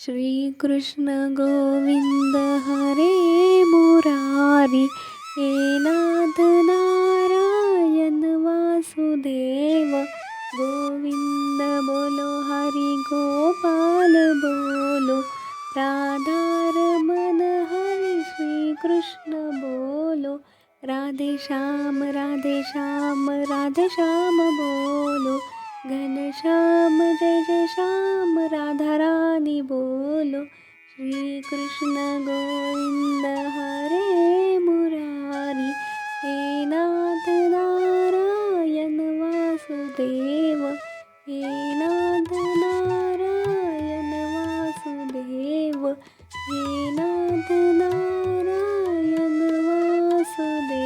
श्रीकृष्ण गोविंद हरे मुरारी, हे नाथ नारायण वासुदेव, गोविंद बोलो हरि गोपाल बोलो, राधारमण हरि श्री कृष्ण बोलो, राधे श्याम राधे श्याम राधे श्याम बोलो, घनश्याम जय जय श्याम राधा रानी बोलो, श्री कृष्ण गोविंद हरे मुरारी, हे नाथ नारायण वासुदेव, हे नाथ नारायण वासुदेव, हे नाथ नारायण वासुदेव.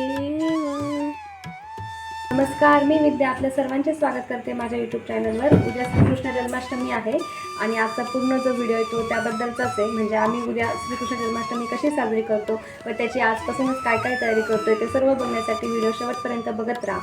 नमस्कार, मी विद्या आपल्या सर्वांचे स्वागत करते माझ्या यूट्यूब चॅनलवर. उद्या श्रीकृष्ण जन्माष्टमी आहे आणि आजचा पूर्ण जो व्हिडिओ येतो त्याबद्दलचाच आहे. म्हणजे आम्ही उद्या श्रीकृष्ण जन्माष्टमी कशी साजरी करतो व त्याची आजपासूनच काय काय तयारी करतोय ते सर्व बघण्यासाठी व्हिडिओ शेवटपर्यंत बघत राहा.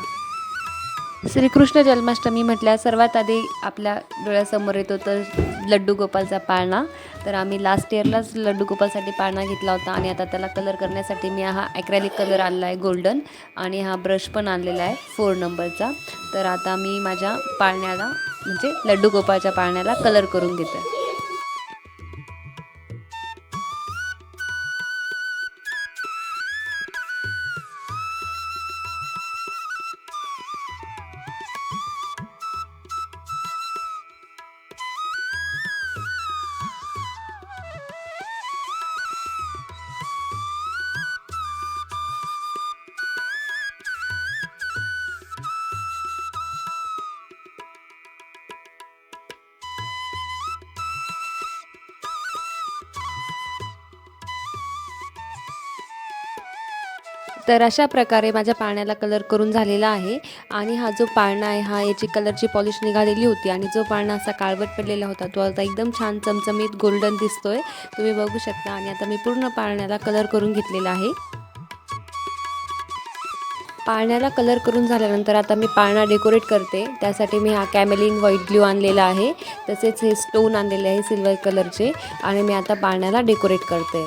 श्रीकृष्ण जन्माष्टमी म्हटल्या सर्वात आधी आपल्या डोळ्यासमोर येतो तर लड्डू गोपालचा पाळणा. तर आम्ही लास्ट इयरलाच लड्डू गोपालसाठी पाळणा घेतला होता आणि आता त्याला कलर करण्यासाठी मी हा ॲक्रेलिक कलर आणला आहे गोल्डन, आणि हा ब्रश पण आणलेला आहे 4 नंबरचा. तर आता मी माझ्या पाळण्याला म्हणजे लड्डू गोपालच्या पाळण्याला कलर करून घेते. तर अशा प्रकारे माझ्या पाळण्याला कलर करून झालेला आहे. आणि हा जो पाळणा आहे हा याची कलरची पॉलिश निघालेली होती आणि जो पाळणा असा काळवट पडलेला होता तो आता एकदम छान चमचमीत गोल्डन दिसतोय, तुम्ही बघू शकता. आणि आता मी पूर्ण पाळण्याला कलर करून घेतलेला आहे. पाळण्याला कलर करून झाल्यानंतर आता मी पाळणा डेकोरेट करते. त्यासाठी मी हा कॅमेलिन व्हाईट ग्लू आणलेला आहे, तसेच हे स्टोन आणलेले आहे सिल्वर कलरचे, आणि मी आता पाळण्याला डेकोरेट करते.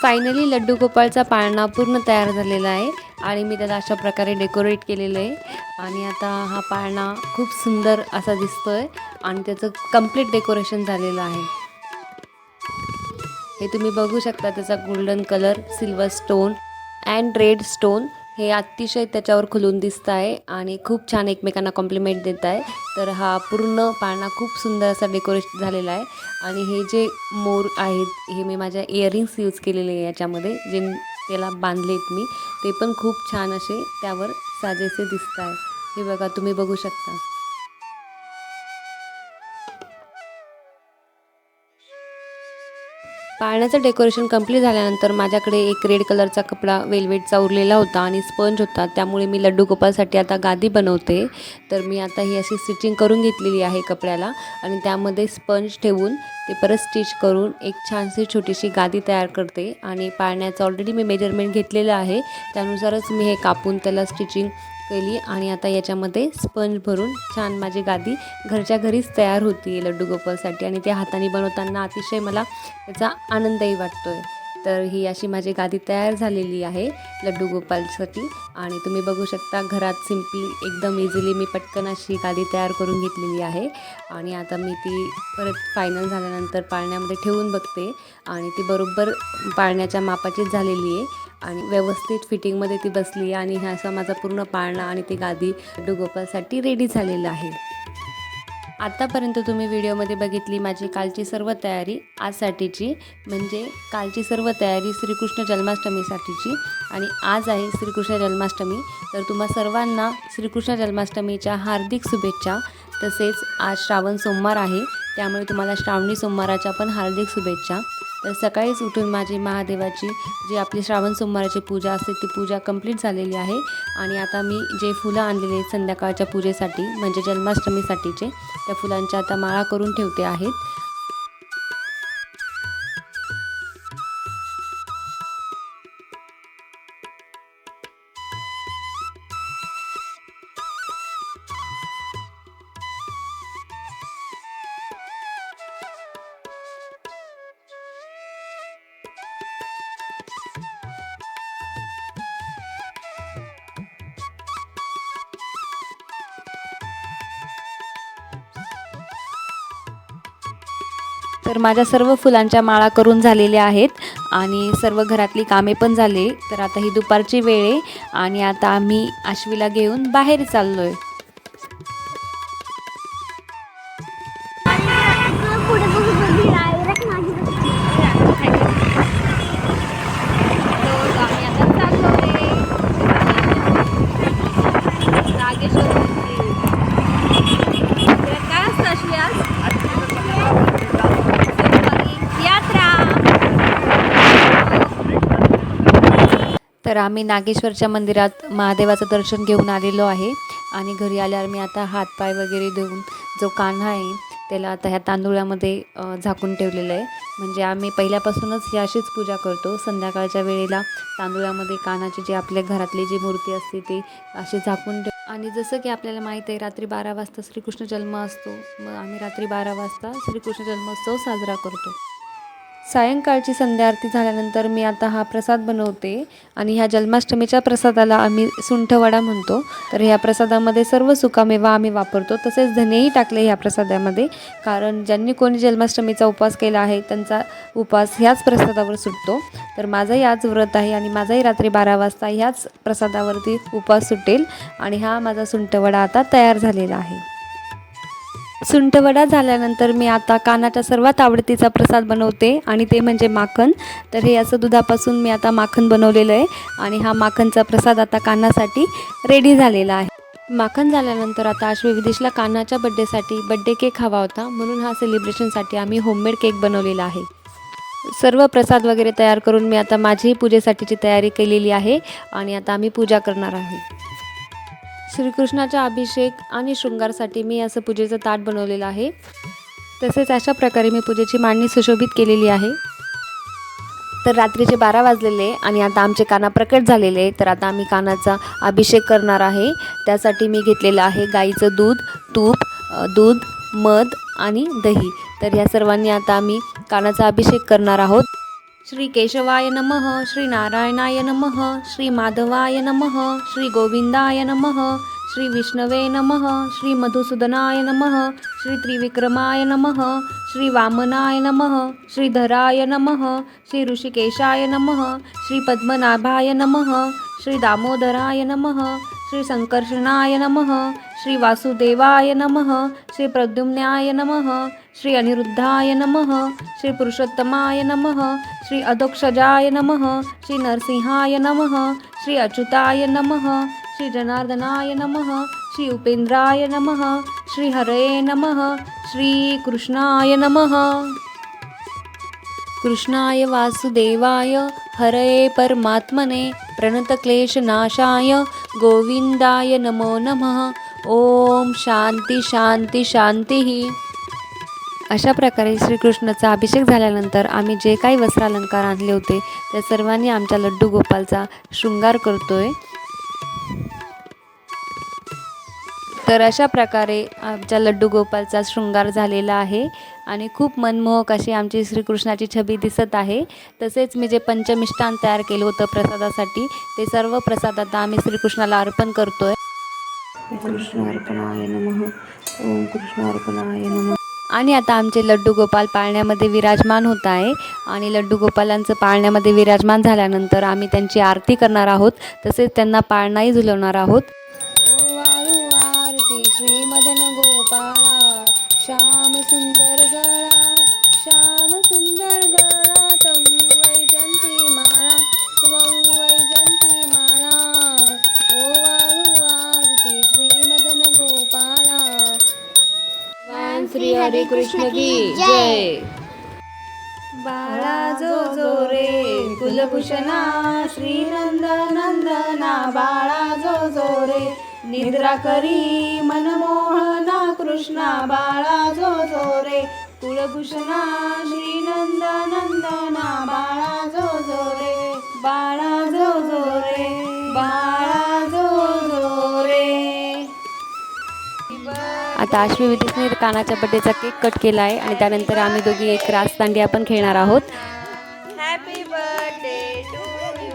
फायनली लड्डू गोपाळचा पाळणा पूर्ण तयार झालेला आहे आणि मी त्याला अशा प्रकारे डेकोरेट केलेलं आहे. आणि आता हा पाळणा खूप सुंदर असा दिसतोय आणि त्याचं कंप्लीट डेकोरेशन झालेलं आहे. हे तुम्ही बघू शकता, त्याचा golden colour, silver stone and red stone हे अतिशय त्याच्यावर खुलून दिसत आहे आणि खूप छान एकमेकांना कॉम्प्लिमेंट देत आहे. तर हा पूर्ण पाळणा खूप सुंदर असा डेकोरेट झालेला आहे. आणि हे जे मोर आहेत हे मी माझ्या इयरिंग्स यूज केलेले आहे याच्यामध्ये, जे त्याला बांधलेत मी, ते पण खूप छान असे त्यावर साजेसे दिसत आहे. हे बघा, तुम्ही बघू शकता. पाळण्याचं डेकोरेशन कंप्लीट झाल्यानंतर माझ्याकडे एक रेड कलरचा कपडा वेलवेटचा उरलेला होता आणि स्पंज होता, त्यामुळे मी लड्डू गोपालसाठी आता गादी बनवते. तर मी आता ही अशी स्टिचिंग करून घेतलेली आहे कपड्याला आणि त्यामध्ये स्पंज ठेवून ते परत स्टिच करून एक छानशी छोटीशी गादी तयार करते. आणि पाळण्याचं ऑलरेडी मी मेजरमेंट घेतलेलं आहे, त्यानुसारच मी हे कापून त्याला स्टिचिंग केली. आणि आता याच्यामध्ये स्पंज भरून छान माझी गादी घरच्या घरीच तयार होती लड्डू गोपालसाठी, आणि ते हाताने बनवताना अतिशय मला त्याचा आनंदही वाटतोय. तर ही अशी माझी गादी तयार झालेली आहे लड्डू गोपालसाठी. आणि तुम्ही बघू शकता, घरात सिम्पली एकदम इझिली मी पटकन अशी गादी तयार करून घेतलेली आहे. आणि आता मी ती परत फायनल झाल्यानंतर पाळण्यामध्ये ठेवून बघते आणि ती बरोबर पाळण्याच्या मापाचीच झालेली आहे आणि व्यवस्थित फिटिंगमध्ये ती बसली. आणि हा असा माझा पूर्ण पाळणा आणि ती गादी लड्डू गोपालसाठी रेडी झालेलं आहे. आतापर्यंत तुम्ही व्हिडिओमध्ये बघितली माझी कालची सर्व तयारी आजसाठीची, म्हणजे कालची सर्व तयारी श्रीकृष्ण जन्माष्टमीसाठीची, आणि आज आहे श्रीकृष्ण जन्माष्टमी. तर तुम्हा सर्वांना श्रीकृष्ण जन्माष्टमीच्या हार्दिक शुभेच्छा. तसेच आज श्रावण सोमवार आहे, त्यामुळे तुम्हाला श्रावणी सोमवाराच्या पण हार्दिक शुभेच्छा. तर सकाळीच उठून माझी महादेवाची जी आपली श्रावण सोमवाराची पूजा असते ती पूजा कंप्लीट झालेली आहे. आणि आता मी जे फुलं आणलेले आहेत संध्याकाळच्या पूजेसाठी म्हणजे जन्माष्टमीसाठीचे, त्या फुलांच्या आता माळा करून ठेवते आहेत. तर माझ्या सर्व फुलांच्या माळा करून झालेल्या आहेत आणि सर्व घरातली कामे पण झाली. तर आता ही दुपारची वेळ आहे आणि आता आम्ही आश्वीला घेऊन बाहेर चाललो आहे. तर आम्ही नागेश्वरच्या मंदिरात महादेवाचं दर्शन घेऊन आलेलो आहे आणि घरी आल्यावर मी आता हातपाय वगैरे धुवून जो कान्हा आहे त्याला आता ह्या तांदुळामध्ये झाकून ठेवलेलं आहे. म्हणजे आम्ही पहिल्यापासूनच ही अशीच पूजा करतो. संध्याकाळच्या वेळेला तांदुळामध्ये कान्हाची जी आपल्या घरातली जी मूर्ती असते ती अशी झाकून ठेव. आणि जसं की आपल्याला माहीत आहे रात्री 12 वाजता श्रीकृष्ण जन्म असतो. मग आम्ही रात्री 12 वाजता श्रीकृष्ण जन्मोत्सव साजरा करतो. सायंकाळची संध्या आरती झाल्यानंतर मी आता हा प्रसाद बनवते आणि ह्या जन्माष्टमीच्या प्रसादाला आम्ही सुंठवडा म्हणतो. तर ह्या प्रसादामध्ये सर्व सुकामेवा आम्ही वापरतो. तसेच धनेही टाकले ह्या प्रसादामध्ये, कारण ज्यांनी कोणी जन्माष्टमीचा उपवास केला आहे त्यांचा उपवास ह्याच प्रसादावर सुटतो. तर माझंही आज व्रत आहे आणि माझाही रात्री 12 वाजता ह्याच प्रसादावरती उपवास सुटेल आणि हा माझा सुंठवडा आता तयार झालेला आहे. सुंठवडा झाल्यानंतर मी आता कानाच्या सर्वात आवडतीचा प्रसाद बनवते आणि ते म्हणजे माखन. तर हे असं दुधापासून मी आता माखन बनवलेलं आहे आणि हा माखनचा प्रसाद आता कानासाठी रेडी झालेला आहे. माखन झाल्यानंतर आता आश्वी विदेशला कानाच्या बड्डे केक हवा होता, म्हणून हा सेलिब्रेशनसाठी आम्ही होममेड केक बनवलेला आहे. सर्व प्रसाद वगैरे तयार करून मी आता माझी पूजेसाठीची तयारी केलेली आहे आणि आता आम्ही पूजा करणार आहे. श्रीकृष्णाच्या अभिषेक आणि शृंगारसाठी मी असं पूजेचं ताट बनवलेलं आहे. तसेच अशा प्रकारे मी पूजेची मांडणी सुशोभित केलेली आहे. तर रात्रीचे 12 वाजलेले आणि आता आमचे काना प्रकट झालेले. तर आता आम्ही कानाचा अभिषेक करणार आहे. त्यासाठी मी घेतलेलं आहे गाईचं दूध, तूप, दूध, मध आणि दही. तर ह्या सर्वांनी आता आम्ही कानाचा अभिषेक करणार आहोत. श्री केशवाय नमः, श्री नारायणाय नमः, श्री माधवाय नमः, श्री गोविंदाय नमः, श्री विष्णवे नमः, श्री मधुसूदनाय नमः, श्री त्रिविक्रमाय नमः, श्री वामनाय नमः, श्री धराय नमः, श्री ऋषिकेशाय नमः, श्री पद्मनाभाय नमः, श्री दामोदराय नमः, श्री संकर्षणाय नमः, श्री वासुदेवाय नमः, श्री प्रद्युम्नाय नमः, श्री अनिरुद्धाय नमः, श्री पुरुषोत्तमाय नमः, श्री अधोक्षजाय नमः, श्री नरसिंहाय नमः, श्री अच्युताय नमः, श्री जनार्दनाय नमः, श्री उपेंद्राय नमः, श्री हरये नमः, श्री कृष्णाय नमः. कृष्णाय वासुदेवाय हरये परमात्मने प्रणतक्लेशनाशाय गोविंदाय नमो नमः. ओम शांती शांती शांती. अशा प्रकारे श्रीकृष्णाचा अभिषेक झाल्यानंतर आम्ही जे काही वस्त्रालंकार आणले होते त्या सर्वांनी आमच्या लड्डू गोपालचा शृंगार करतोय. तर अशा प्रकारे आमच्या लड्डू गोपालचा शृंगार झालेला आहे आणि खूप मनमोहक अशी आमची श्रीकृष्णाची छबी दिसत आहे. तसेच मी जे पंचमिष्टान तयार केलं होतं प्रसादासाठी ते सर्व प्रसाद आता आम्ही श्रीकृष्णाला अर्पण करतोय. कृष्ण अर्पणाय नमः. ओम कृष्ण अर्पणाय नमः. आणि आता आमचे लड्डू गोपाल पाळण्यामध्ये विराजमान होत आहे आणि लड्डू गोपालांचं पाळण्यामध्ये विराजमान झाल्यानंतर आम्ही त्यांची आरती करणार आहोत. तसेच त्यांना पाळणाही झुलवणार आहोत. आरती श्री मदन गोपाला श्याम सुंदर गळा, श्याम सुंदर गळा तम वैजंती माळा, तम वैजंती माळा. ओ वाळू आरती श्री मदन गोपाला. श्री हरे कृष्ण की जय. बाळा जो जो रे कुलभूषणा, श्री नंद नंदना बाळा जो जो रे, निद्रा करी मनमोहना कृष्णा बाळा जो जो रे, कुलभूषणा श्री नंद नंदना बाळा जो जो रे, बाळा जो जो रे, बाळा जो जो रे. आता आश्वी विदेशने कानाच्या बड्डेचा केक कट केला आहे आणि त्यानंतर आम्ही दोघी एक रास दांडिया पण खेळणार आहोत. Happy birthday to you.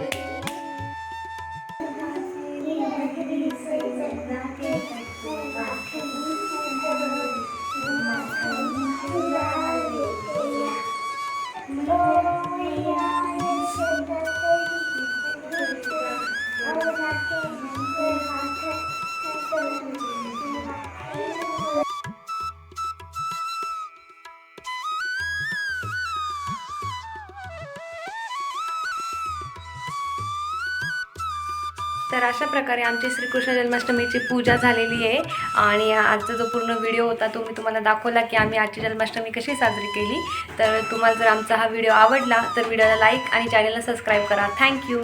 तर अशा प्रकारे आमची श्रीकृष्ण जन्माष्टमीची पूजा झालेली आहे आणि आजचा जो पूर्ण व्हिडिओ होता तो मी तुम्हाला दाखवला की आम्ही आजची जन्माष्टमी कशी साजरी केली. तर तुम्हाला जर आमचा हा व्हिडिओ आवडला तर व्हिडिओला लाईक आणि चॅनलला सबस्क्राईब करा. थँक्यू.